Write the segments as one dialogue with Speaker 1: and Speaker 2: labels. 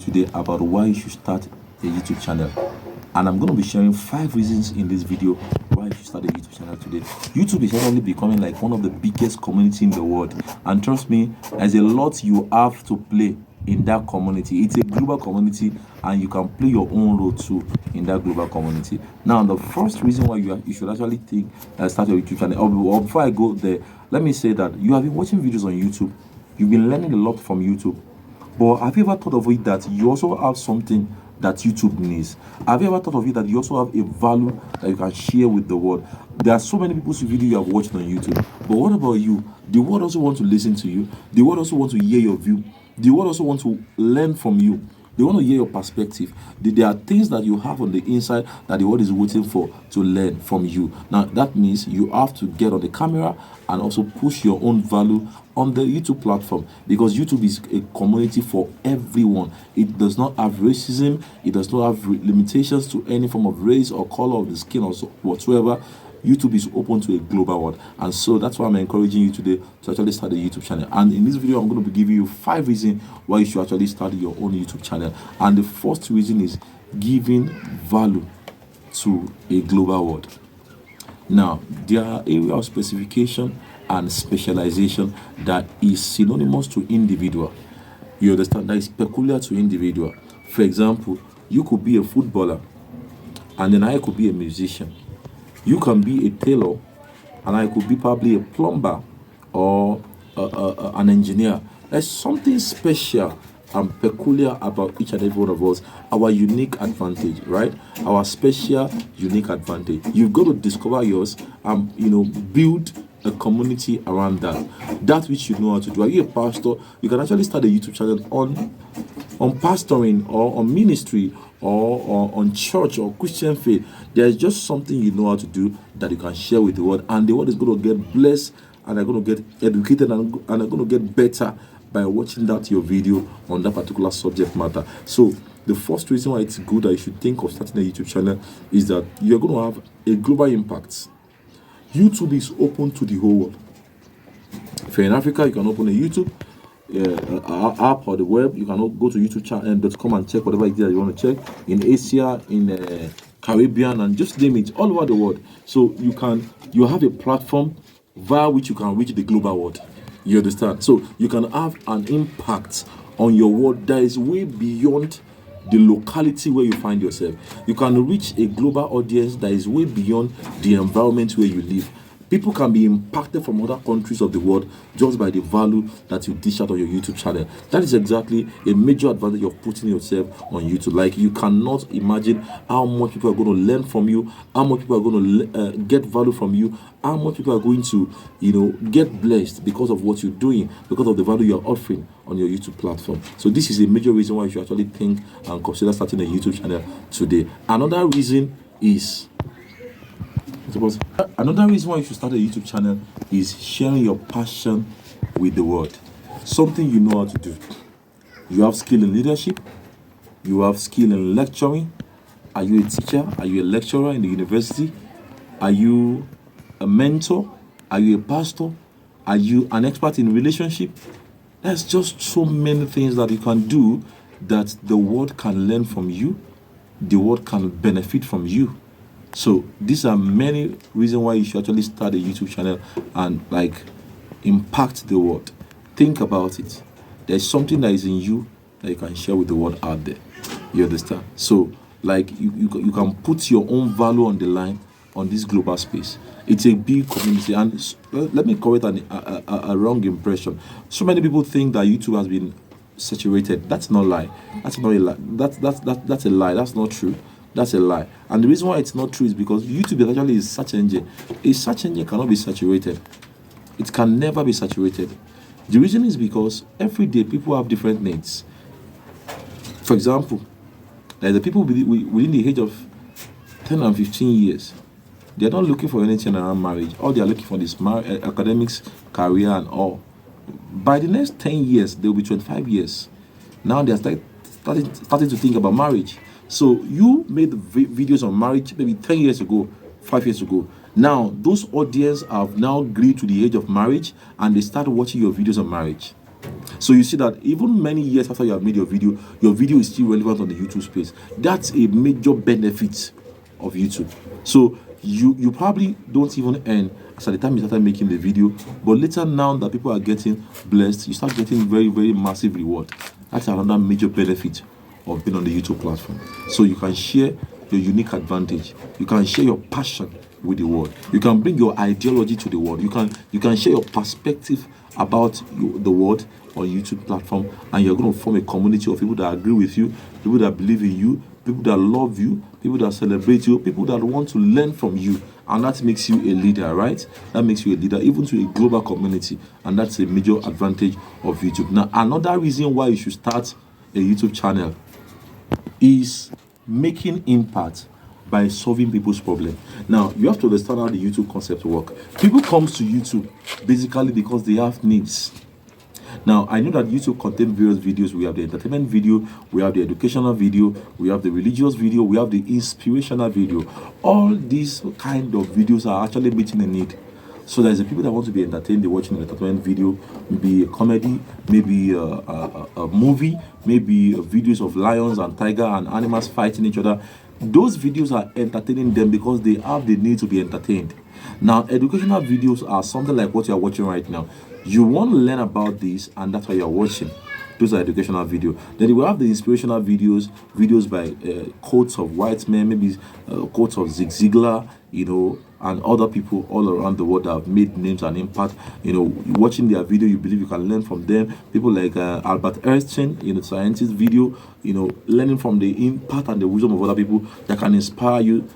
Speaker 1: today about why you should start a YouTube channel. And I'm going to be sharing 5 reasons in this video why you should start a YouTube channel today. YouTube is actually becoming like one of the biggest community in the world. And trust me, there's a lot you have to play in that community. It's a global community and you can play your own role too in that global community. Now, the first reason why you should actually think start your YouTube channel, or before I go there, let me say that you have been watching videos on YouTube. You've been learning a lot from YouTube. But have you ever thought of it that you also have something that YouTube needs? Have you ever thought of it that you also have a value that you can share with the world? There are so many people's videos you have watched on YouTube. But what about you? The world also wants to listen to you. The world also wants to hear your view. The world also wants to learn from you. They want to hear your perspective. There are things that you have on the inside that the world is waiting for to learn from you. Now, that means you have to get on the camera and also push your own value on the YouTube platform, because YouTube is a community for everyone. It does not have racism. It does not have limitations to any form of race or color of the skin or whatsoever. YouTube is open to a global world, and so that's why I'm encouraging you today to actually start a YouTube channel. And in this video, I'm going to be giving you 5 reasons why you should actually start your own YouTube channel. And the first reason is giving value to a global world. Now, there are areas of specification and specialization that is synonymous to individual. You understand? That is peculiar to individual. For example, you could be a footballer, and then I could be a musician. You can be a tailor, and I could be probably a plumber or an engineer. There's something special and peculiar about each and every one of us. Our unique advantage, right? Our special, unique advantage. You've got to discover yours and build a community around that which you know how to do. Are you a pastor? You can actually start a YouTube channel on pastoring or on ministry or on church or Christian faith. There's just something you know how to do that you can share with the world, and the world is going to get blessed, and they're going to get educated, and they're going to get better by watching your video on that particular subject matter. So the first reason why it's good that you should think of starting a YouTube channel is that you're going to have a global impact. YouTube is open to the whole world. If you're in Africa, you can open a YouTube app or the web. You can go to youtube.com and check whatever it is that you want to check. In Asia, in Caribbean, and just name it, all over the world. So you have a platform via which you can reach the global world. You understand? So you can have an impact on your world that is way beyond the locality where you find yourself. You can reach a global audience that is way beyond the environment where you live. People can be impacted from other countries of the world just by the value that you dish out on your YouTube channel. That is exactly a major advantage of putting yourself on YouTube. Like, you cannot imagine how much people are going to learn from you, how much people are going to get value from you, how much people are going to, get blessed because of what you're doing, because of the value you're offering on your YouTube platform. So this is a major reason why you should actually think and consider starting a YouTube channel today. Another reason why you should start a YouTube channel is sharing your passion with the world. Something you know how to do. You have skill in leadership. You have skill in lecturing. Are you a teacher? Are you a lecturer in the university? Are you a mentor? Are you a pastor? Are you an expert in relationship? There's just so many things that you can do that the world can learn from you. The world can benefit from you. So these are many reasons why you should actually start a YouTube channel and impact the world. Think about it. There's something that is in you that you can share with the world out there. You understand? So you can put your own value on the line on this global space. It's a big community, and let me correct a wrong impression. So many people think that YouTube has been saturated. That's not a lie. That's not a lie. That's a lie. That's not true. That's a lie. And the reason why it's not true is because YouTube is actually a search engine. A search engine cannot be saturated. It can never be saturated. The reason is because every day people have different needs. For example, the people within the age of 10 and 15 years, they're not looking for anything around marriage. All they're looking for is academics, career, and all. By the next 10 years, they'll be 25 years. Now they're starting to think about marriage. So you made videos on marriage maybe 10 years ago, 5 years ago. Now those audience have now agreed to the age of marriage, and they start watching your videos on marriage. So you see that even many years after you have made your video is still relevant on the YouTube space. That's a major benefit of YouTube. So you probably don't even earn as at the time you started making the video, but later, now that people are getting blessed, you start getting very, very massive reward. That's another major benefit of being on the YouTube platform. So you can share your unique advantage. You can share your passion with the world. You can bring your ideology to the world. You can share your perspective about the world on YouTube platform, and you're going to form a community of people that agree with you, people that believe in you, people that love you, people that celebrate you, people that want to learn from you. And that makes you a leader, right? That makes you a leader even to a global community, and that's a major advantage of YouTube. Now, another reason why you should start a YouTube channel is making impact by solving people's problem. Now, you have to understand how the YouTube concept works. People come to YouTube basically because they have needs. Now, I know that YouTube contains various videos. We have the entertainment video, we have the educational video, we have the religious video, we have the inspirational video. All these kind of videos are actually meeting a need. So there's the people that want to be entertained, they're watching an entertainment video, maybe a comedy, maybe a movie, maybe videos of lions and tiger and animals fighting each other. Those videos are entertaining them because they have the need to be entertained. Now, educational videos are something like what you are watching right now. You want to learn about this, and that's why you're watching. Those are educational videos. Then you will have the inspirational videos by quotes of white men, maybe quotes of Zig Ziglar, and other people all around the world that have made names and impact. Watching their video, you believe you can learn from them. People like Albert Einstein, scientist video, learning from the impact and the wisdom of other people that can inspire you.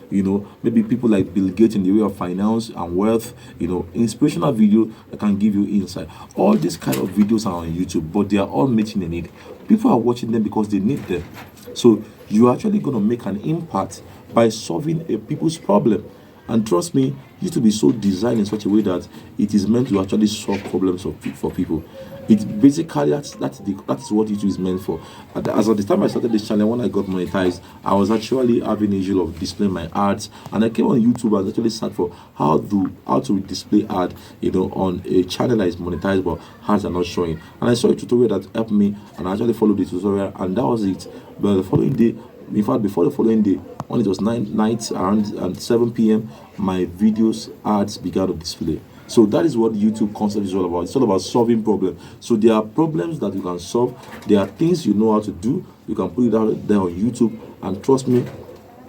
Speaker 1: Maybe people like Bill Gates in the way of finance and wealth. Inspirational video that can give you insight. All these kind of videos are on YouTube, but they are all meeting a need. People are watching them because they need them. So you're actually going to make an impact by solving a people's problem. And trust me, YouTube is so designed in such a way that it is meant to actually solve problems for people. It's basically that is what YouTube is meant for. As at the time I started this channel, when I got monetized, I was actually having an issue of displaying my ads, and I came on YouTube and actually searched for how to display ad, on a channel that is monetized but ads are not showing. And I saw a tutorial that helped me, and I actually followed the tutorial, and that was it. But the following day, in fact, before the following day, when it was night around 7 p.m., my videos ads began to display. So that is what YouTube concept is all about. It's all about solving problems. So there are problems that you can solve. There are things you know how to do. You can put it out there on YouTube, and trust me,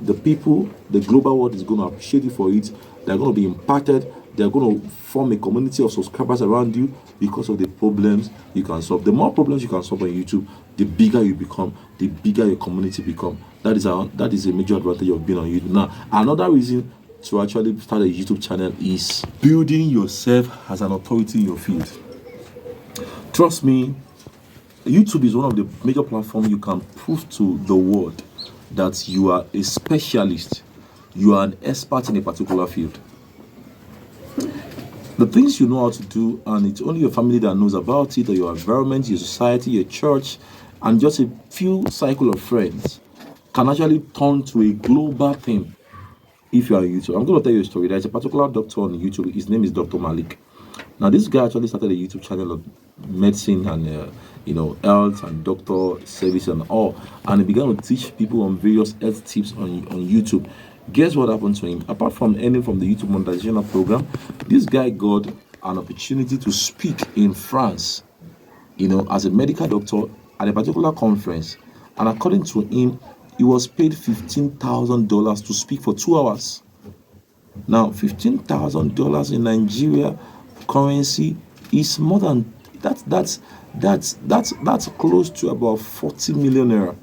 Speaker 1: the people, the global world is going to appreciate you for it. They're going to be impacted. They're going to form a community of subscribers around you because of the problems you can solve. The more problems you can solve on YouTube, the bigger you become, the bigger your community become. That is a major advantage of being on YouTube. Now, another reason to actually start a YouTube channel is building yourself as an authority in your field. Trust me, YouTube is one of the major platforms you can prove to the world that you are a specialist, you are an expert in a particular field. The things you know how to do, and it's only your family that knows about it, or your environment, your society, your church, and just a few cycle of friends, can actually turn to a global thing if you are on YouTube. I'm going to tell you a story. There's a particular doctor on YouTube. His name is Dr. Malik. Now, this guy actually started a YouTube channel of medicine and health and doctor service and all, and he began to teach people on various health tips on YouTube. Guess what happened to him? Apart from earning from the YouTube monetization program, this guy got an opportunity to speak in France, as a medical doctor at a particular conference. And according to him, he was paid $15,000 to speak for 2 hours. Now, $15,000 in Nigeria currency is more than that's close to about 40 million naira.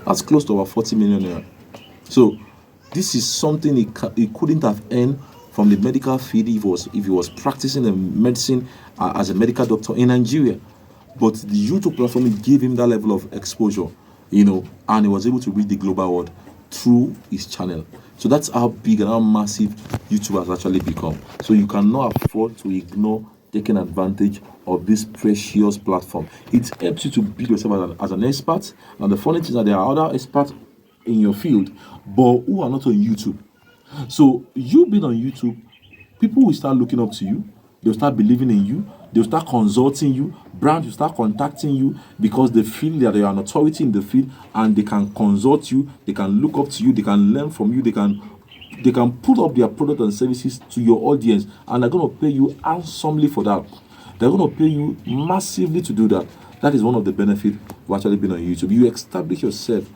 Speaker 1: That's close to about 40 million naira. So this is something he couldn't have earned from the medical field if he was practicing in medicine as a medical doctor in Nigeria. But the YouTube platform gave him that level of exposure, and he was able to reach the global world through his channel. So that's how big and how massive YouTube has actually become. So you cannot afford to ignore taking advantage of this precious platform. It helps you to build yourself as an expert. And the funny thing is that there are other experts in your field, but who are not on YouTube. So you being on YouTube, people will start looking up to you. They'll start believing in you. They'll start consulting you Brands will start contacting you because they feel that you are an authority in the field and they can consult you, they can look up to you, they can learn from you, they can put up their product and services to your audience, and they're going to pay you handsomely for that. They're going to pay you massively to do that. That is one of the benefits of actually being on YouTube. You establish yourself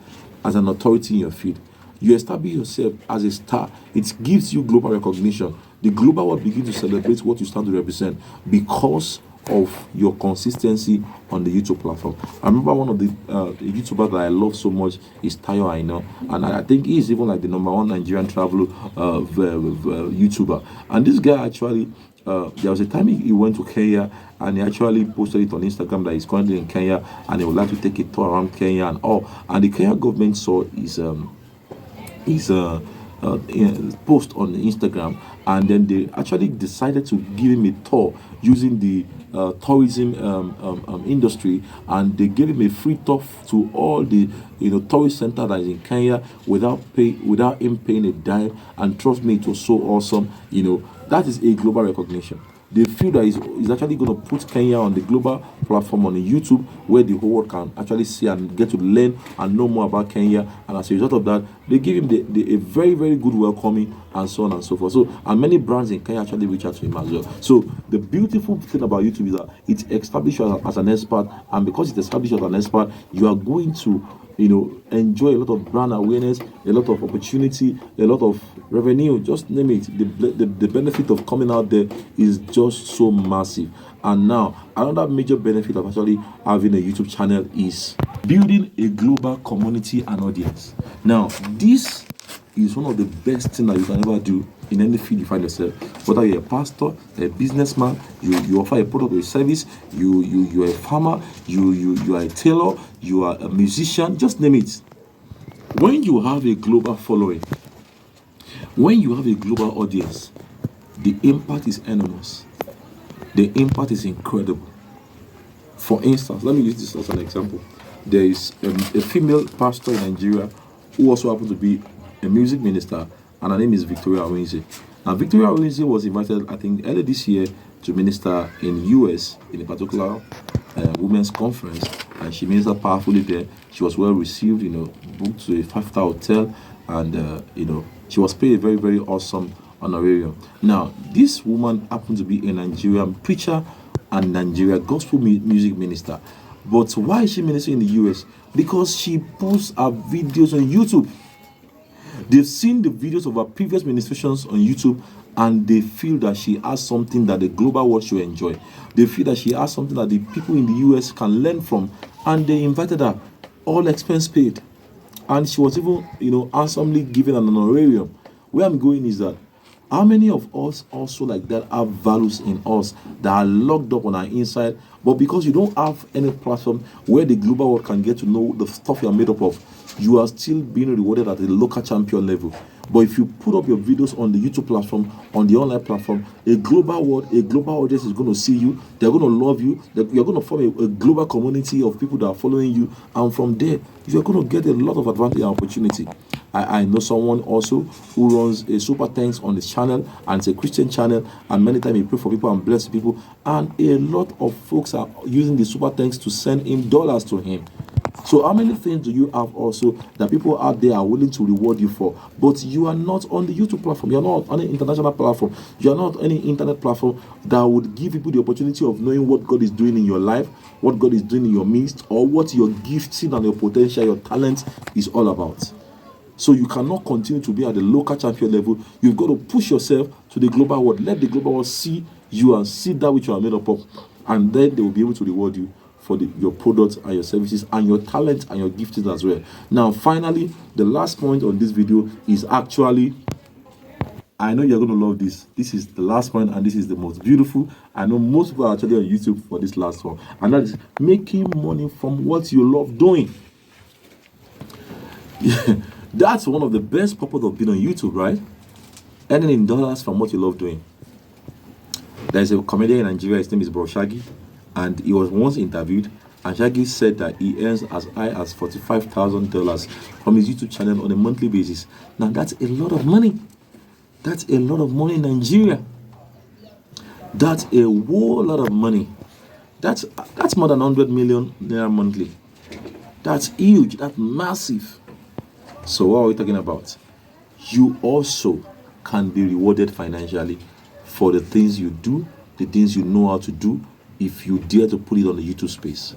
Speaker 1: as an authority in your field. You establish yourself as a star. It gives you global recognition. The global world begins to celebrate what you stand to represent because of your consistency on the YouTube platform. I remember one of the YouTubers that I love so much is Tayo Aina, and I think he's even like the #1 Nigerian travel YouTuber. And this guy actually, there was a time he went to Kenya, and he actually posted it on Instagram that he's currently in Kenya and he would like to take a tour around Kenya and all. And the Kenya government saw his post on Instagram, and then they actually decided to give him a tour using the tourism industry, and they gave him a free tour to all the tourist center that is in Kenya without him paying a dime. And trust me, it was so awesome. That is a global recognition. They feel that is actually going to put Kenya on the global platform on YouTube, where the whole world can actually see and get to learn and know more about Kenya. And as a result of that, they give him a very, very good welcoming and so on and so forth. So, and many brands in Kenya actually reach out to him as well. So the beautiful thing about YouTube is that it establishes you as an expert, and because it establishes you as an expert, you are going to enjoy a lot of brand awareness, a lot of opportunity, a lot of revenue, just name it. The benefit of coming out there is just so massive. And now, another major benefit of actually having a YouTube channel is building a global community and audience. Now, this is one of the best things that you can ever do in any field you find yourself. Whether you're a pastor, a businessman, you offer a product or a service, you're a farmer, you are a tailor, you are a musician, just name it. When you have a global following, when you have a global audience, the impact is enormous. The impact is incredible. For instance, let me use this as an example. There is a female pastor in Nigeria who also happens to be a music minister, and her name is Victoria Owinze. Now, Victoria Owinze was invited, I think, earlier this year to minister in US in a particular women's conference, and she ministered powerfully there. She was well received, booked to a 5-star hotel, and she was paid a very, very awesome honorarium. Now, this woman happened to be a Nigerian preacher and Nigeria gospel music minister. But why is she ministering in the US? Because she posts her videos on YouTube. They've seen the videos of her previous ministrations on YouTube, and they feel that she has something that the global world should enjoy. They feel that she has something that the people in the US can learn from, and they invited her, all expense paid. And she was even, handsomely given an honorarium. Where I'm going is that, how many of us also like that have values in us that are locked up on our inside, but because you don't have any platform where the global world can get to know the stuff you're made up of, you are still being rewarded at a local champion level. But if you put up your videos on the YouTube platform, on the online platform, a global world, a global audience is going to see you. They're going to love you. You're going to form a global community of people that are following you. And from there, you're going to get a lot of advantage and opportunity. I know someone also who runs a Super Thanks on his channel, and it's a Christian channel, and many times he prays for people and bless people. And a lot of folks are using the Super Thanks to send him dollars to him. So how many things do you have also that people out there are willing to reward you for? But you are not on the YouTube platform. You are not on an international platform. You are not on any internet platform that would give people the opportunity of knowing what God is doing in your life, what God is doing in your midst, or what your gifting and your potential, your talent is all about. So you cannot continue to be at the local champion level. You've got to push yourself to the global world. Let the global world see you and see that which you are made up of. And then they will be able to reward you for your products and your services and your talent and your giftings as well. Now, finally, the last point on this video is actually, I know you're going to love this. This is the last point, and this is the most beautiful. I know most people are actually on YouTube for this last one. And that is making money from what you love doing. That's one of the best purpose of being on YouTube, right? Earning in dollars from what you love doing. There's a comedian in Nigeria, his name is Bro Shaggy, and he was once interviewed, and Shaggy said that he earns as high as $45,000 from his YouTube channel on a monthly basis. Now that's a lot of money. That's a lot of money in Nigeria. That's a whole lot of money. That's more than 100 million naira monthly. That's huge. That's massive. So what are we talking about? You also can be rewarded financially for the things you do, the things you know how to do, if you dare to put it on the YouTube space.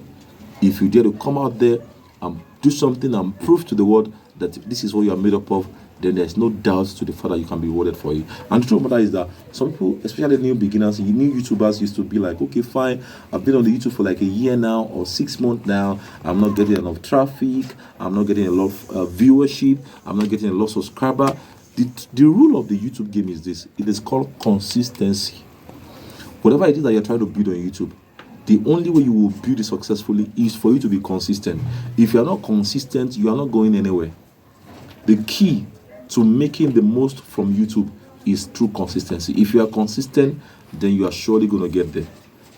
Speaker 1: If you dare to come out there and do something and prove to the world that this is what you are made up of, then there's no doubt to the fact that you can be rewarded for it. And the truth of the matter is that some people, especially new beginners, new YouTubers, used to be like, okay, fine, I've been on the YouTube for like a year now or 6 months now. I'm not getting enough traffic. I'm not getting a lot of viewership. I'm not getting a lot of subscriber. The rule of the YouTube game is this. It is called consistency. Whatever it is that you're trying to build on YouTube, the only way you will build it successfully is for you to be consistent. If you are not consistent, you are not going anywhere. The key to making the most from YouTube is through consistency. If you are consistent, then you are surely going to get there.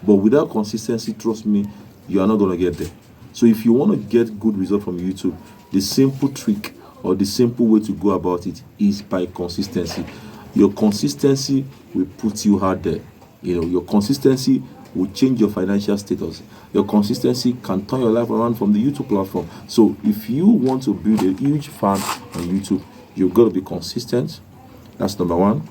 Speaker 1: But without consistency, trust me, you are not going to get there. So if you want to get good results from YouTube, the simple trick or the simple way to go about it is by consistency. Your consistency will put you out there. Your consistency will change your financial status. Your consistency can turn your life around from the YouTube platform. So if you want to build a huge fan on YouTube, you've got to be consistent. That's number one.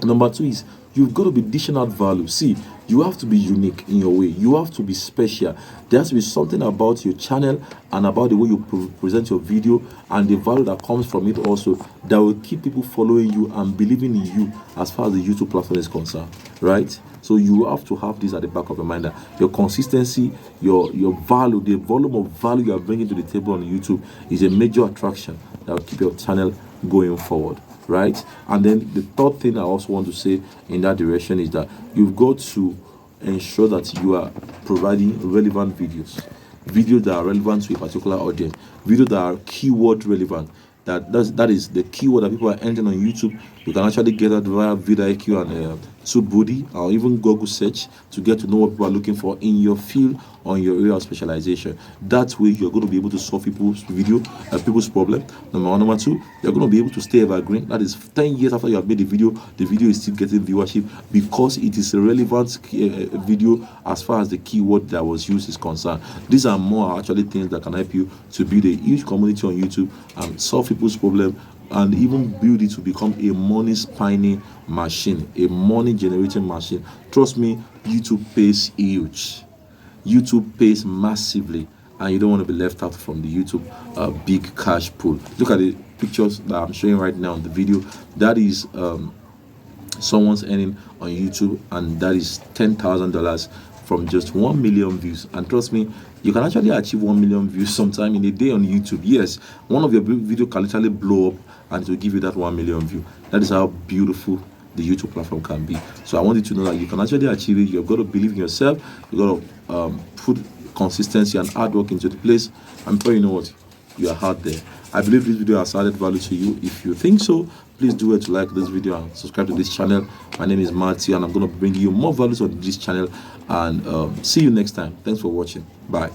Speaker 1: Number two is you've got to be dishing out value. See, you have to be unique in your way. You have to be special. There has to be something about your channel and about the way you present your video and the value that comes from it also that will keep people following you and believing in you as far as the YouTube platform is concerned, right? So you have to have this at the back of your mind, that your consistency, your value, the volume of value you are bringing to the table on YouTube is a major attraction that will keep your channel going forward, right? And then the third thing I also want to say in that direction is that you've got to ensure that you are providing relevant videos that are relevant to a particular audience, videos that are keyword relevant. That is the keyword that people are entering on YouTube. You can actually get that via vidIQ and TubeBuddy or even Google search to get to know what people are looking for in your field or in your area of specialization. That way you're going to be able to solve people's people's problem. Number one. Number two, you're going to be able to stay evergreen. That is 10 years after you have made the video is still getting viewership because it is a relevant video as far as the keyword that was used is concerned. These are more actually things that can help you to build a huge community on YouTube and solve people's problem and even build it to become a money spinning machine, a money generating machine. Trust me, YouTube pays huge. YouTube pays massively, and you don't want to be left out from the YouTube big cash pool. Look at the pictures that I'm showing right now in the video. That is someone's earning on YouTube, and that is $10,000 from just 1 million views. And trust me, you can actually achieve 1 million views sometime in a day on YouTube. Yes, one of your video can literally blow up and it will give you that 1 million view. That is how beautiful the YouTube platform can be. So I want you to know that you can actually achieve it. You've got to believe in yourself. You've got to put consistency and hard work into the place. I'm sure you know what, you are out there. I believe this video has added value to you. If you think so, please do it to like this video and subscribe to this channel. My name is Matthew, and I'm going to bring you more values on this channel. And see you next time. Thanks for watching. Bye.